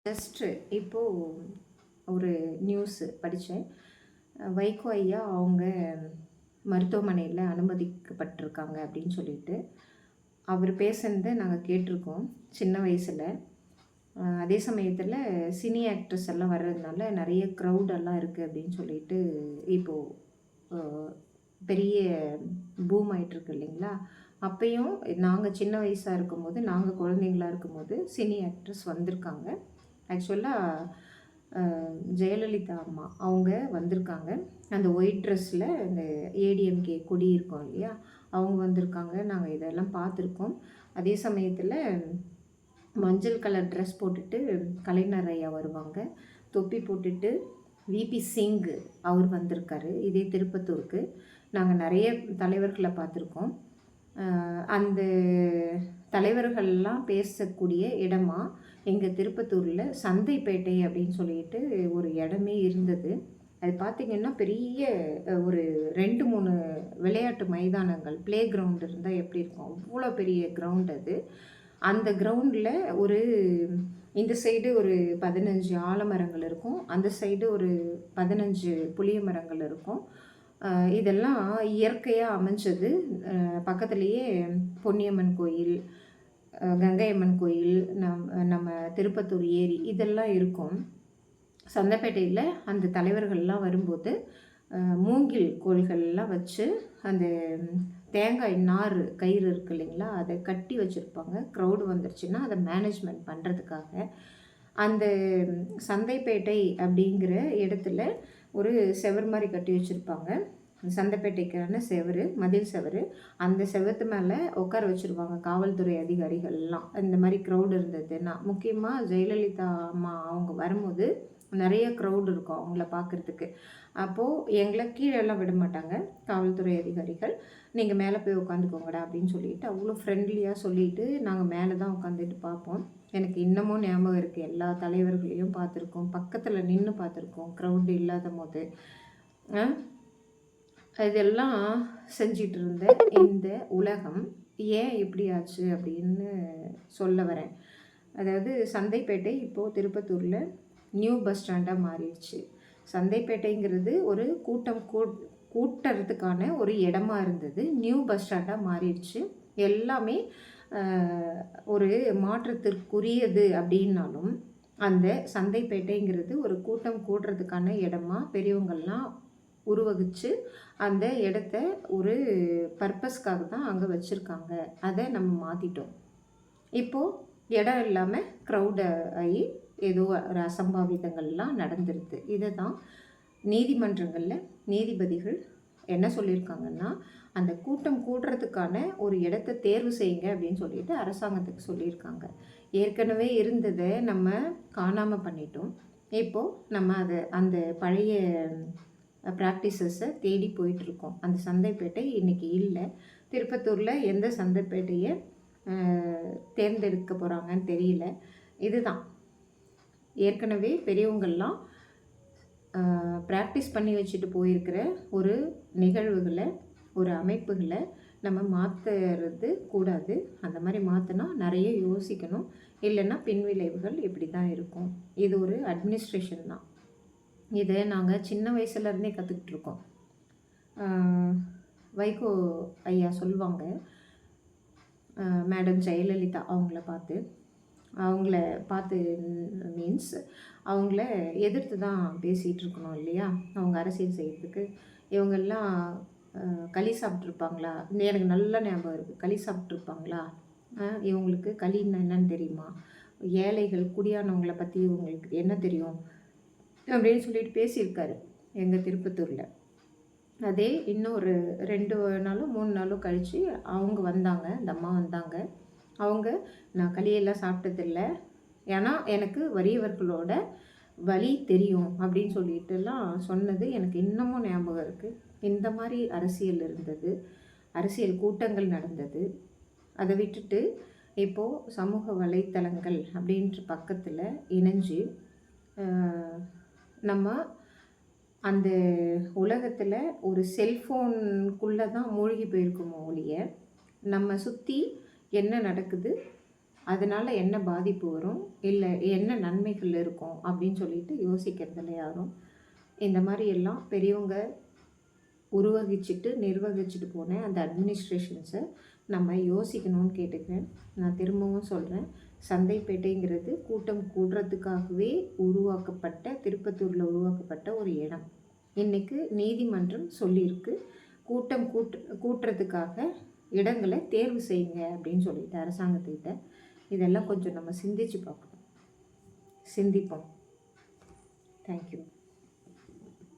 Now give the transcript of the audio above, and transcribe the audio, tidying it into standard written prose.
Just இப்போது ஒரு news படித்தேன். வைகோ ஐயா அவங்க மருத்துவமனையில் அனுமதிக்கப்பட்டிருக்காங்க அப்படின்னு சொல்லிட்டு அவர் பேசுனதை நாங்கள் கேட்டிருக்கோம் சின்ன வயசில். அதே சமயத்தில் சினி ஆக்ட்ரஸ் எல்லாம் வர்றதுனால நிறைய க்ரௌடெல்லாம் இருக்குது அப்படின்னு சொல்லிட்டு இப்போது பெரிய பூம் ஆகிட்டுருக்கு இல்லைங்களா. அப்பையும் நாங்கள் சின்ன வயசாக இருக்கும்போது, நாங்கள் குழந்தைங்களா இருக்கும்போது சினி ஆக்ட்ரஸ் வந்திருக்காங்க. ஆக்சுவலாக ஜெயலலிதா அம்மா அவங்க வந்திருக்காங்க. அந்த ஒயிட் ட்ரெஸ்ஸில் இந்த ஏடிஎம்கே கொடி இருக்கும் இல்லையா, அவங்க வந்திருக்காங்க. நாங்கள் இதெல்லாம் பார்த்துருக்கோம். அதே சமயத்தில் மஞ்சள் கலர் ட்ரெஸ் போட்டுட்டு கலைஞர் ஐயா வருவாங்க. தொப்பி போட்டுட்டு விபி சிங் அவர் வந்திருக்காரு. இதே திருப்பத்தூருக்கு நாங்கள் நிறைய தலைவர்களை பார்த்துருக்கோம். அந்த தலைவர்கள்லாம் பேசக்கூடிய இடமா எங்கள் திருப்பத்தூரில் சந்தைப்பேட்டை அப்படின்னு சொல்லிட்டு ஒரு இடமே இருந்தது. அது பார்த்திங்கன்னா பெரிய ஒரு 2-3 விளையாட்டு மைதானங்கள், ப்ளே கிரவுண்ட் இருந்தால் எப்படி இருக்கும், அவ்வளோ பெரிய கிரவுண்ட் அது. அந்த கிரவுண்டில் ஒரு இந்த சைடு ஒரு 15 ஆலமரங்கள் இருக்கும், அந்த சைடு ஒரு 15 புளிய மரங்கள் இருக்கும். இதெல்லாம் இயற்கையாக அமைஞ்சது. பக்கத்துலேயே பொன்னியம்மன் கோயில், கங்கையம்மன் கோயில், நம்ம திருப்பத்தூர் ஏரி இதெல்லாம் இருக்கும். சந்தைப்பேட்டையில் அந்த தலைவர்கள்லாம் வரும்போது மூங்கில் கோல்கள்லாம் வச்சு அந்த தேங்காய் நார் கயிறு இருக்குது இல்லைங்களா, அதை கட்டி வச்சுருப்பாங்க. க்ரௌடு வந்துருச்சுன்னா அதை மேனேஜ்மெண்ட் பண்ணுறதுக்காக. அந்த சந்தைப்பேட்டை அப்படிங்கிற இடத்துல ஒரு செவர் மாதிரி கட்டி வச்சுருப்பாங்க. சந்தைப்பேட்டைக்கான செவரு, மதில் செவரு. அந்த செவத்து மேலே உட்கார வச்சுருவாங்க காவல்துறை அதிகாரிகள்லாம். இந்த மாதிரி க்ரௌடு இருந்ததுன்னா, முக்கியமாக ஜெயலலிதா அம்மா அவங்க வரும்போது நிறைய க்ரௌடு இருக்கும் அவங்கள பார்க்குறதுக்கு. அப்போது எங்களை கீழெல்லாம் விட மாட்டாங்க காவல்துறை அதிகாரிகள். நீங்கள் மேலே போய் உட்காந்துக்கோங்கடா அப்படின்னு சொல்லிட்டு அவ்வளோ ஃப்ரெண்ட்லியாக சொல்லிவிட்டு நாங்கள் மேலே தான் உட்காந்துட்டு பார்ப்போம். எனக்கு இன்னமும் ஞாபகம் இருக்குது. எல்லா தலைவர்களையும் பார்த்துருக்கோம், பக்கத்தில் நின்று பார்த்துருக்கோம் க்ரௌடு இல்லாத போது. இதெல்லாம் செஞ்சிட்டு இருந்த இந்த உலகம் ஏன் இப்படி ஆச்சு அப்படின்னு சொல்ல வரேன். அதாவது சந்தைப்பேட்டை இப்போது திருப்பத்தூரில் நியூ பஸ் ஸ்டாண்டாக மாறிடுச்சு. சந்தைப்பேட்டைங்கிறது ஒரு கூட்டுறதுக்கான ஒரு இடமா இருந்தது, நியூ பஸ் ஸ்டாண்டாக மாறிடுச்சு. எல்லாமே ஒரு மாற்றத்திற்குரியது அப்படின்னாலும் அந்த சந்தைப்பேட்டைங்கிறது ஒரு கூட்டம் கூடுறதுக்கான இடமா பெரியவங்கள்லாம் உருவகிச்சு அந்த இடத்த ஒரு பர்பஸ்க்காக தான் அங்கே வச்சுருக்காங்க. அதை நம்ம மாற்றிட்டோம். இப்போது இடம் இல்லாமல் க்ரௌட் ஆகி ஏதோ ஒரு அசம்பாவிதங்கள்லாம் நடந்துருது. இதை தான் நீதிமன்றங்களில் நீதிபதிகள் என்ன சொல்லியிருக்காங்கன்னா, அந்த கூட்டம் கூடுறதுக்கான ஒரு இடத்த தேர்வு செய்யுங்க அப்படின்னு சொல்லிட்டு அரசாங்கத்துக்கு சொல்லியிருக்காங்க. ஏற்கனவே இருந்ததை நம்ம காணாமல் பண்ணிட்டோம். இப்போது நம்ம அந்த பழைய ப்ராக்டிசஸை தேடி போயிட்டுருக்கோம். அந்த சந்தைப்பேட்டை இன்றைக்கி இல்லை. திருப்பத்தூரில் எந்த சந்தைப்பேட்டையை தேர்ந்தெடுக்க போகிறாங்கன்னு தெரியல. இதுதான் ஏற்கனவே பெரியவங்கள்லாம் ப்ராக்டிஸ் பண்ணி வச்சுட்டு போயிருக்கிற ஒரு நிகழ்வுகளை, ஒரு அமைப்புகளை நம்ம மாற்றுறது கூடாது. அந்த மாதிரி மாற்றினா நிறைய யோசிக்கணும், இல்லைன்னா பின்விளைவுகள் இப்படி தான் இருக்கும். இது ஒரு அட்மினிஸ்ட்ரேஷன் தான். இதை நாங்கள் சின்ன வயசுலேருந்தே கற்றுக்கிட்டு இருக்கோம். வைகோ ஐயா சொல்லுவாங்க, மேடம் ஜெயலலிதா அவங்கள பார்த்து மீன்ஸ் அவங்கள எதிர்த்து தான் பேசிகிட்டு இருக்கணும் இல்லையா, அவங்க அரசியல் செய்கிறதுக்கு. இவங்கெல்லாம் களி சாப்பிட்ருப்பாங்களா, எனக்கு நல்ல ஞாபகம் இருக்குது. களி சாப்பிட்ருப்பாங்களா, இவங்களுக்கு களின்னா என்னன்னு தெரியுமா, ஏழைகள் குடியானவங்களை பற்றி இவங்களுக்கு என்ன தெரியும் அப்படின்னு சொல்லிட்டு பேசியிருக்காரு எங்கள் திருப்பத்தூரில். அதே இன்னும் ஒரு 2 நாளோ 3 நாளோ கழித்து அவங்க வந்தாங்க, அந்த அம்மா வந்தாங்க. அவங்க நான் களியெல்லாம் சாப்பிட்டதில்லை, ஏன்னா எனக்கு வறியவர்களோட வலி தெரியும் அப்படின்னு சொல்லிட்டுலாம் சொன்னது எனக்கு இன்னமும் ஞாபகம் இருக்குது. இந்த மாதிரி அரசியல் இருந்தது, அரசியல் கூட்டங்கள் நடந்தது. அதை விட்டுட்டு இப்போது சமூக வலைத்தளங்கள் அப்படின்ற பக்கத்தில் இணைஞ்சு நம்ம அந்த உலகத்தில் ஒரு செல்ஃபோனுக்குள்ளே தான் மூழ்கி போயிருக்கோமோ ஒழிய, நம்ம சுற்றி என்ன நடக்குது, அதனால் என்ன பாதிப்பு வரும், இல்லை என்ன நன்மைகள் இருக்கும் அப்படின்னு சொல்லிட்டு யோசிக்கிறதில்ல யாரும். இந்த மாதிரி எல்லாம் பெரியவங்க நிர்வகிச்சுட்டு போன அந்த அட்மினிஸ்ட்ரேஷன்ஸை நம்ம யோசிக்கணும்னு கேட்டுக்கிறேன். நான் திரும்பவும் சொல்கிறேன், சந்தைப்பேட்டைங்கிறது கூட்டம் கூடுறதுக்காகவே திருப்பத்தூரில் உருவாக்கப்பட்ட ஒரு இடம். இன்றைக்கு நீதிமன்றம் சொல்லியிருக்கு, கூட்டம் கூட்டுறதுக்காக இடங்களை தேர்வு செய்யுங்க அப்படின்னு சொல்லிட்டு அரசாங்கத்திட்ட. இதெல்லாம் கொஞ்சம் நம்ம சிந்திச்சு பார்க்கணும். சிந்திப்போம். தேங்க்யூ.